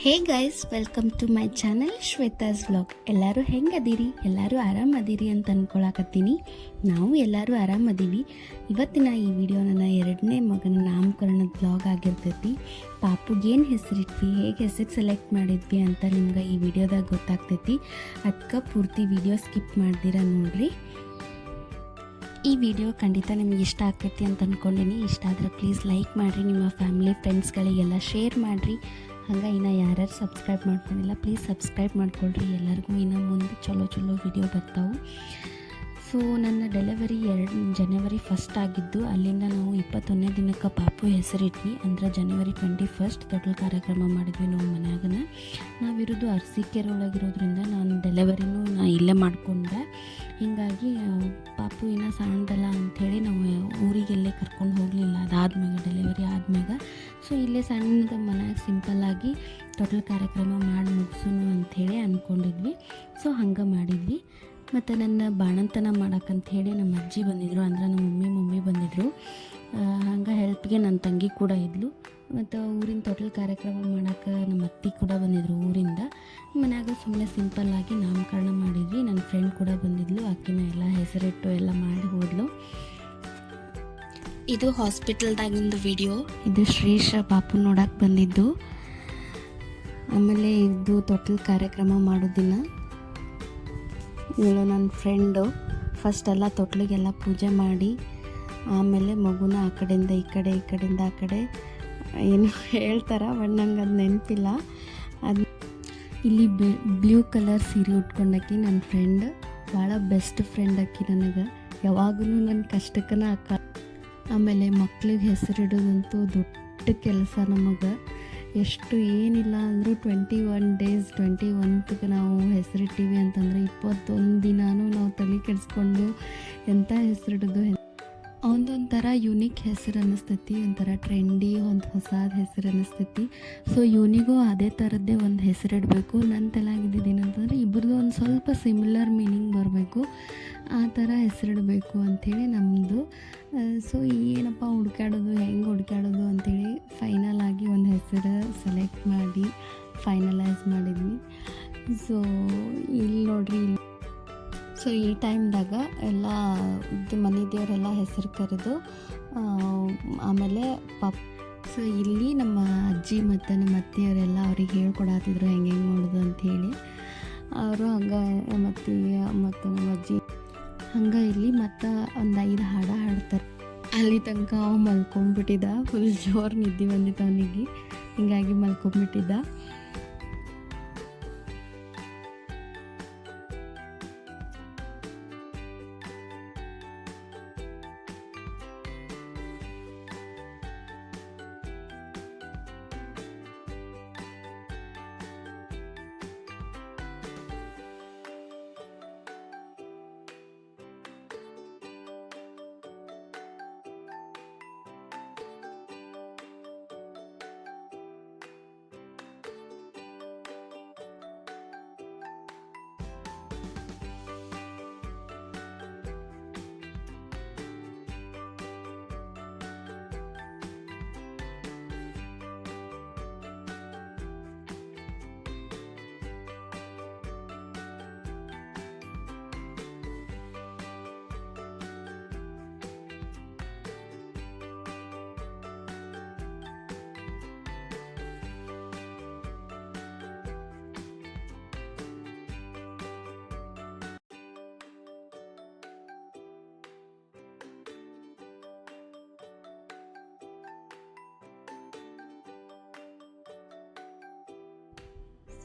Hey guys, welcome to my channel Shweta's vlog. ಎಲ್ಲರೂ ಹೆಂಗದೀರಿ? ಎಲ್ಲರೂ ಆರಾಮದೀರಿ ಅಂತ ಅಂದ್ಕೊಳಕತ್ತೀನಿ. ನಾವು ಎಲ್ಲರೂ ಆರಾಮದೀವಿ. ಇವತ್ತಿನ ಈ ವಿಡಿಯೋ ನನ್ನ 2ನೇ ಮಗನ ನಾಮಕರಣದ ವ್ಲಾಗ್ ಆಗಿರ್ತೈತಿ. ಪಾಪುಗೇನು ಹೆಸರಿಟ್ವಿ, ಹೇಗೆ ಹೆಸರು ಸೆಲೆಕ್ಟ್ ಮಾಡಿದ್ವಿ ಅಂತ ನಿಮ್ಗೆ ಈ ವಿಡಿಯೋದಾಗ ಗೊತ್ತಾಗ್ತೈತಿ. ಅದಕ್ಕೆ ಪೂರ್ತಿ ವಿಡಿಯೋ ಸ್ಕಿಪ್ ಮಾಡ್ದಿರ ನೋಡ್ರಿ. ಈ ವಿಡಿಯೋ ಖಂಡಿತ ನಿಮ್ಗೆ ಇಷ್ಟ ಆಗ್ತೈತಿ ಅಂತ ಅಂದ್ಕೊಂಡೀನಿ. ಇಷ್ಟ ಆದರೆ ಪ್ಲೀಸ್ ಲೈಕ್ ಮಾಡಿರಿ, ನಿಮ್ಮ ಫ್ಯಾಮಿಲಿ ಫ್ರೆಂಡ್ಸ್ಗಳಿಗೆಲ್ಲ ಶೇರ್ ಮಾಡಿರಿ. ಹಂಗೆ ಇನ್ನು ಯಾರ್ಯಾರು ಸಬ್ಸ್ಕ್ರೈಬ್ ಮಾಡ್ಕೊಂಡಿಲ್ಲ ಪ್ಲೀಸ್ ಸಬ್ಸ್ಕ್ರೈಬ್ ಮಾಡ್ಕೊಳ್ರಿ. ಎಲ್ಲರಿಗೂ ಇನ್ನು ಮುಂದೆ ಚಲೋ ವಿಡಿಯೋ ಬರ್ತಾವೆ. ಸೊ ನನ್ನ ಡೆಲಿವರಿ ಜನವರಿ 1 ಆಗಿದ್ದು, ಅಲ್ಲಿಂದ ನಾವು 21ನೇ ದಿನಕ್ಕೆ ಪಾಪು ಹೆಸರಿಟ್ವಿ. ಅಂದರೆ ಜನವರಿ 21 ತೊಟ್ಲು ಕಾರ್ಯಕ್ರಮ ಮಾಡಿದ್ವಿ ನಾವು ಮನ್ಯಾಗನ. ನಾವಿರೋದು ಅರಸೀಕೆರೆ ನಾನು ಡೆಲಿವರಿನೂ ಇಲ್ಲೇ ಮಾಡಿಕೊಂಡೆ. ಹೀಗಾಗಿ ಪಾಪು ಇನ್ನೂ ಸಣ್ಣದಲ್ಲ ಅಂಥೇಳಿ ನಾವು ಊರಿಗೆಲ್ಲೇ ಕರ್ಕೊಂಡು ಹೋಗಲಿಲ್ಲ. ಅದಾದ್ಮೇಲೆ ಡೆಲಿವರಿ ಆದ್ಮೇಲೆ ಸೊ ಇಲ್ಲೇ ಸಣ್ಣದ ಮನ್ಯಾಗ ಸಿಂಪಲ್ಲಾಗಿ ತೊಟ್ಲು ಕಾರ್ಯಕ್ರಮ ಮಾಡಿ ಮುಗಿಸೋನು ಅಂಥೇಳಿ ಅಂದ್ಕೊಂಡಿದ್ವಿ. ಸೊ ಹಂಗೆ ಮಾಡಿದ್ವಿ. ಮತ್ತು ನನ್ನ ಬಾಣಂತನ ಮಾಡೋಕ್ಕಂಥೇಳಿ ನಮ್ಮ ಅಜ್ಜಿ ಬಂದಿದ್ದರು, ಅಂದರೆ ನಮ್ಮ ಮಮ್ಮಿ ಬಂದಿದ್ದರು. ಹಂಗೆ ಹೆಲ್ಪ್ಗೆ ನನ್ನ ತಂಗಿ ಕೂಡ ಇದ್ಲು. ಮತ್ತು ಊರಿನ ತೊಟ್ಲು ಕಾರ್ಯಕ್ರಮ ಮಾಡೋಕ್ಕೆ ನಮ್ಮ ಅತ್ತಿ ಕೂಡ ಬಂದಿದ್ದರು ಊರಿಂದ. ಮನ್ಯಾಗ ಸುಮ್ಮನೆ ಸಿಂಪಲ್ಲಾಗಿ ನಾಮಕರಣ ಮಾಡಿದ್ವಿ. ನನ್ನ ಫ್ರೆಂಡ್ ಕೂಡ ಬಂದಿದ್ಲು, ಆಕಿನ ಎಲ್ಲ ಹೆಸರಿಟ್ಟು ಎಲ್ಲ ಮಾಡಿ ಹೋದ್ಲು. ಇದು ಹಾಸ್ಪಿಟಲ್ದಾಗಿಂದು ವಿಡಿಯೋ. ಇದು ಶ್ರೀಶ ಪಾಪು ನೋಡಕ್ಕೆ ಬಂದಿದ್ದು. ಆಮೇಲೆ ಇದು ತೊಟ್ಲು ಕಾರ್ಯಕ್ರಮ ಮಾಡೋದಿನ ಇವಳು ನನ್ನ ಫ್ರೆಂಡು. ಫಸ್ಟೆಲ್ಲ ತೊಟ್ಲಿಗೆಲ್ಲ ಪೂಜೆ ಮಾಡಿ ಆಮೇಲೆ ಮಗುನ ಆ ಕಡೆಯಿಂದ ಈ ಕಡೆಯಿಂದ ಆ ಕಡೆ ಏನು ಹೇಳ್ತಾರೆ, ಬಟ್ ನಂಗೆ ಅದು ನೆನಪಿಲ್ಲ. ಅದು ಇಲ್ಲಿ ಬ್ಲೂ ಕಲರ್ ಸೀರೆ ಉಟ್ಕೊಂಡಾಕಿ ನನ್ನ ಫ್ರೆಂಡ್, ಭಾಳ ಬೆಸ್ಟ್ ಫ್ರೆಂಡ್ ಆಕಿ ನನಗೆ. ಯಾವಾಗೂ ನನ್ನ ಕಷ್ಟಕ್ಕನ ಅಕ್ಕ. ಆಮೇಲೆ ಮಕ್ಳಿಗೆ ಹೆಸರಿಡೋದಂತೂ ದೊಡ್ಡ ಕೆಲಸ ನಮಗೆ. ಎಷ್ಟು ಏನಿಲ್ಲ ಅಂದರೂ 21 ಡೇಸ್ 21ಕ್ಕೆ ನಾವು ಹೆಸರಿಟ್ಟಿವಿ ಅಂತಂದರೆ 21 ದಿನಾನೂ ನಾವು ತಲೆ ಕೆಡಿಸ್ಕೊಂಡು ಎಂಥ ಹೆಸರಿಡೋದು. ಒಂದೊಂಥರ ಯುನೀಕ್ ಹೆಸರು ಅನ್ನಿಸ್ತೈತಿ, ಒಂಥರ ಟ್ರೆಂಡಿ ಒಂದು ಹೊಸದು ಹೆಸರು ಅನ್ನಿಸ್ತೈತಿ. ಸೊ ಇವನಿಗೂ ಅದೇ ಥರದ್ದೇ ಒಂದು ಹೆಸರಿಡಬೇಕು. ನನ್ನ ತಲೆಯಾಗಿದ್ದೇನು ಅಂತಂದರೆ ಇಬ್ಬರದು ಒಂದು ಸ್ವಲ್ಪ ಸಿಮಿಲರ್ ಮೀನಿಂಗ್ ಬರಬೇಕು, ಆ ಥರ ಹೆಸರಿಡಬೇಕು ಅಂಥೇಳಿ ನಮ್ಮದು. ಸೊ ಏನಪ್ಪ ಹೆಂಗೆ ಹುಡುಕಾಡೋದು ಅಂಥೇಳಿ ಫೈನಲ್ ಆಗಿ ಒಂದು ಹೆಸರು ಸೆಲೆಕ್ಟ್ ಮಾಡಿ ಫೈನಲೈಸ್ ಮಾಡಿದ್ವಿ. ಸೊ ಇಲ್ಲಿ ನೋಡ್ರಿ, ಸೊ ಈ ಟೈಮ್ದಾಗ ಎಲ್ಲ ಮನೆ ದೇವರೆಲ್ಲ ಹೆಸರು ಕರೆದು ಆಮೇಲೆ ಸೊ ಇಲ್ಲಿ ನಮ್ಮ ಅಜ್ಜಿ ಮತ್ತು ನಮ್ಮ ಅತ್ತೆಯವರೆಲ್ಲ ಅವ್ರಿಗೆ ಹೇಳ್ಕೊಡತ್ತಿದ್ರು ಹೆಂಗೆ ಮಾಡೋದು ಅಂಥೇಳಿ. ಅವರು ಹಂಗೆ ಮತ್ತು ನಮ್ಮ ಅಜ್ಜಿ ಹಂಗೆ ಇಲ್ಲಿ ಮತ್ತು ಒಂದು 5 ಹಾಡು ಹಾಡ್ತಾರೆ. ಅಲ್ಲಿ ತನಕ ಅವ ಮಲ್ಕೊಂಡ್ಬಿಟ್ಟಿದ್ದ, ಫುಲ್ ಜೋರು ನಿದ್ದೆ ಬಂದಿತ್ತು ಅವನಿಗೆ, ಹೀಗಾಗಿ ಮಲ್ಕೊಂಡ್ಬಿಟ್ಟಿದ್ದ.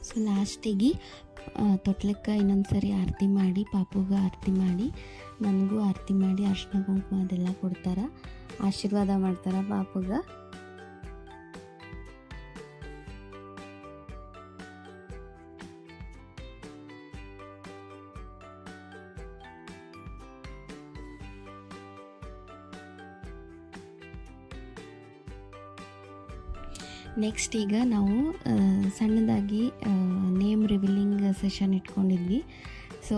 ಸೊ ಲಾಸ್ಟಿಗೆ ತೊಟ್ಲಕ್ಕೆ ಇನ್ನೊಂದು ಸರಿ ಆರತಿ ಮಾಡಿ, ಪಾಪುಗೆ ಆರತಿ ಮಾಡಿ, ನನಗೂ ಆರತಿ ಮಾಡಿ ಅರ್ಶಿನ ಕುಂಕುಮ ಅದೆಲ್ಲ ಕೊಡ್ತಾರೆ, ಆಶೀರ್ವಾದ ಮಾಡ್ತಾರೆ ಪಾಪುಗೆ. ನೆಕ್ಸ್ಟ್ ಈಗ ನಾವು ಸಣ್ಣದಾಗಿ ನೇಮ್ ರಿವೀಲಿಂಗ್ ಸೆಷನ್ ಇಟ್ಕೊಂಡಿದ್ವಿ. ಸೊ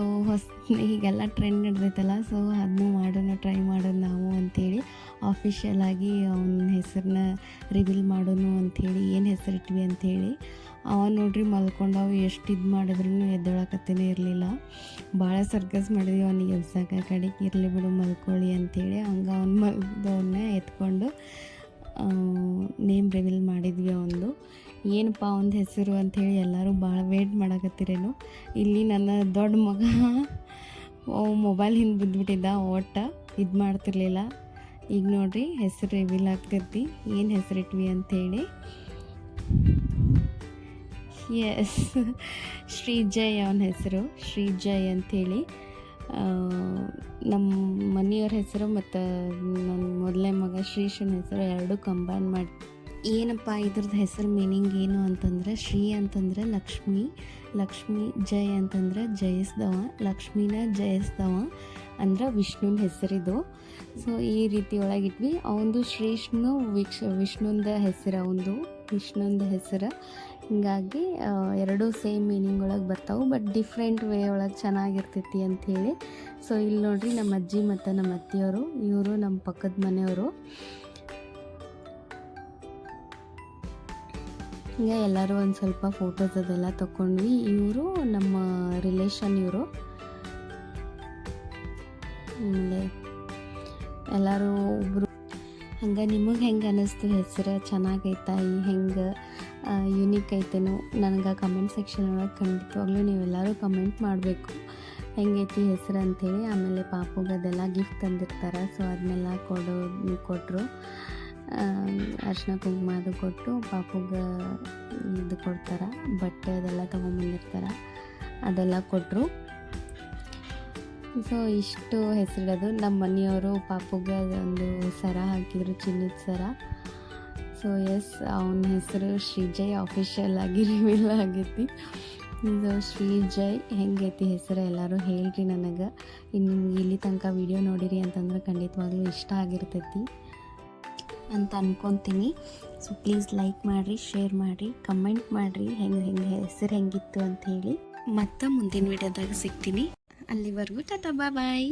ಹೀಗೆಲ್ಲ ಟ್ರೆಂಡ್ ನಡೆದೈತಲ್ಲ, ಸೊ ಅದನ್ನು ಟ್ರೈ ಮಾಡೋಣ ನಾವು ಅಂಥೇಳಿ ಆಫಿಷಿಯಲ್ ಆಗಿ ಅವನ ಹೆಸರನ್ನ ರಿವೀಲ್ ಮಾಡೋಣ ಅಂಥೇಳಿ ಏನು ಹೆಸರಿಟ್ವಿ ಅಂಥೇಳಿ. ಅವ ನೋಡ್ರಿ ಮಲ್ಕೊಂಡವು, ಎಷ್ಟು ಇದು ಮಾಡಿದ್ರೂ ಎದ್ದೇಳಕತ್ತೇನೆ ಇರಲಿಲ್ಲ. ಭಾಳ ಸರ್ಕಸ್ ಮಾಡಿದ್ವಿ ಅವನಿಗೆ ಎಬ್ಸಕ್ಕೆ, ಕಡೆಗೆ ಇರಲಿ ಬಿಡು ಮಲ್ಕೊಳ್ಳಿ ಅಂಥೇಳಿ ಹಂಗೆ ಅವ್ನು ಮಲ್ದವನ್ನೇ ಎತ್ಕೊಂಡು ನೇಮ್ ರಿವೀಲ್ ಮಾಡಿದ್ವಿ ಅವನದು. ಏನಪ್ಪ ಅವನ ಹೆಸರು ಅಂಥೇಳಿ ಎಲ್ಲರೂ ಭಾಳ ವೇಟ್ ಮಾಡಕತ್ತೀರೇನು. ಇಲ್ಲಿ ನನ್ನ ದೊಡ್ಡ ಮಗ ಮೊಬೈಲ್ ಹಿಂದೆ ಬಿದ್ದುಬಿಟ್ಟಿದ್ದ, ಒಟ್ಟ ಇದು ಮಾಡ್ತಿರ್ಲಿಲ್ಲ. ಈಗ ನೋಡ್ರಿ ಹೆಸರು ರಿವೀಲ್ ಆಗ್ತೈತಿ, ಏನು ಹೆಸರಿಟ್ವಿ ಅಂಥೇಳಿ. ಎಸ್, ಶ್ರೀಜಯ್ ಅವನ ಹೆಸರು, ಶ್ರೀಜಯ್ ಅಂಥೇಳಿ. ನಮ್ಮ ಮನೆಯವ್ರ ಹೆಸರು ಮತ್ತು ನನ್ನ ಮೊದಲನೇ ಮಗ ಶ್ರೀಶನ ಹೆಸರು ಎರಡೂ ಕಂಬೈನ್ ಮಾಡಿ. ಏನಪ್ಪ ಇದ್ರದ್ದು ಹೆಸರು ಮೀನಿಂಗ್ ಏನು ಅಂತಂದರೆ, ಶ್ರೀ ಅಂತಂದರೆ ಲಕ್ಷ್ಮಿ, ಲಕ್ಷ್ಮಿ ಜಯ್ ಅಂತಂದರೆ ಜಯಿಸ್ದವ, ಲಕ್ಷ್ಮಿನ ಜಯಿಸ್ದವ ಅಂದ್ರೆ ವಿಷ್ಣುನ ಹೆಸರಿದು. ಸೊ ಈ ರೀತಿ ಒಳಗಿಟ್ವಿ. ಅವನದು ಶ್ರೀಷ್ಣು ವಿಷ್ಣುಂದ ಹೆಸರು, ಅವನದು ವಿಷ್ಣುಂದ ಹೆಸರು. ಹೀಗಾಗಿ ಎರಡೂ ಸೇಮ್ ಮೀನಿಂಗ್ ಒಳಗೆ ಬರ್ತಾವೆ, ಬಟ್ ಡಿಫ್ರೆಂಟ್ ವೇ ಒಳಗೆ ಚೆನ್ನಾಗಿರ್ತೈತಿ ಅಂಥೇಳಿ. ಸೊ ಇಲ್ಲಿ ನೋಡ್ರಿ ನಮ್ಮ ಅಜ್ಜಿ ಮತ್ತು ನಮ್ಮ ಅತ್ತಿಯವರು, ಇವರು ನಮ್ಮ ಪಕ್ಕದ ಮನೆಯವರು. ಹಿಂಗೆ ಎಲ್ಲರೂ ಒಂದು ಸ್ವಲ್ಪ ಫೋಟೋಸ್ ಅದೆಲ್ಲ ತೊಗೊಂಡ್ವಿ. ಇವರು ನಮ್ಮ ರಿಲೇಷನ್, ಇವರು ಎಲ್ಲರೂ ಒಬ್ಬರು. ಹಂಗೆ ನಿಮಗೆ ಹೆಂಗೆ ಅನ್ನಿಸ್ತು ಹೆಸರು, ಚೆನ್ನಾಗೈತಾ, ಹೆಂಗೆ ಯುನೀಕ್ ಐತೇನೋ ನನಗೆ ಕಮೆಂಟ್ ಸೆಕ್ಷನ್ ಒಳಗೆ ಖಂಡಿತವಾಗ್ಲೂ ನೀವೆಲ್ಲರೂ ಕಮೆಂಟ್ ಮಾಡಬೇಕು ಹೆಂಗೈತಿ ಹೆಸರು ಅಂಥೇಳಿ. ಆಮೇಲೆ ಪಾಪುಗೆ ಅದೆಲ್ಲ ಗಿಫ್ಟ್ ತಂದಿರ್ತಾರೆ, ಸೊ ಅದನ್ನೆಲ್ಲ ಕೊಟ್ಟರು. ಅರ್ಶಿನ ಕುಂಕುಮ ಅದು ಕೊಟ್ಟು ಪಾಪುಗೆ ಇದು ಕೊಡ್ತಾರೆ, ಬಟ್ಟೆ ಅದೆಲ್ಲ ತೊಗೊಂಬಂದಿರ್ತಾರೆ, ಅದೆಲ್ಲ ಕೊಟ್ಟರು. ಸೊ ಇಷ್ಟು ಹೆಸರಿಡೋದು. ನಮ್ಮ ಮನೆಯವರು ಪಾಪುಗೆ ಒಂದು ಸರ ಹಾಕಿದ್ರು, ಚಿನ್ನದ ಸರ. ಸೊ ಎಸ್, ಅವನ ಹೆಸರು ಶ್ರೀಜಯ್ ಆಫಿಷಿಯಲ್ ಆಗಿ ರಿವೀಲ್ ಆಗೈತಿ. ಇದು ಶ್ರೀಜಯ್ ಹೆಂಗೈತಿ ಹೆಸರು ಎಲ್ಲರೂ ಹೇಳ್ರಿ ನನಗೆ. ಇನ್ನು ನಿಮ್ಗೆ ಇಲ್ಲಿ ತನಕ ವಿಡಿಯೋ ನೋಡಿರಿ ಅಂತಂದ್ರೆ ಖಂಡಿತವಾಗ್ಲೂ ಇಷ್ಟ ಆಗಿರ್ತೈತಿ ಅಂತ ಅನ್ಕೊತೀನಿ. ಸೊ ಪ್ಲೀಸ್ ಲೈಕ್ ಮಾಡಿರಿ, ಶೇರ್ ಮಾಡಿರಿ, ಕಮೆಂಟ್ ಮಾಡಿರಿ ಹೆಂಗೆ ಹೆಸರು ಹೆಂಗಿತ್ತು ಅಂಥೇಳಿ. ಮತ್ತೆ ಮುಂದಿನ ವಿಡಿಯೋದಾಗ ಸಿಗ್ತೀನಿ. ಅಲ್ಲಿವರೆಗೂ ಟಾಟಾ, ಬಾಯ್.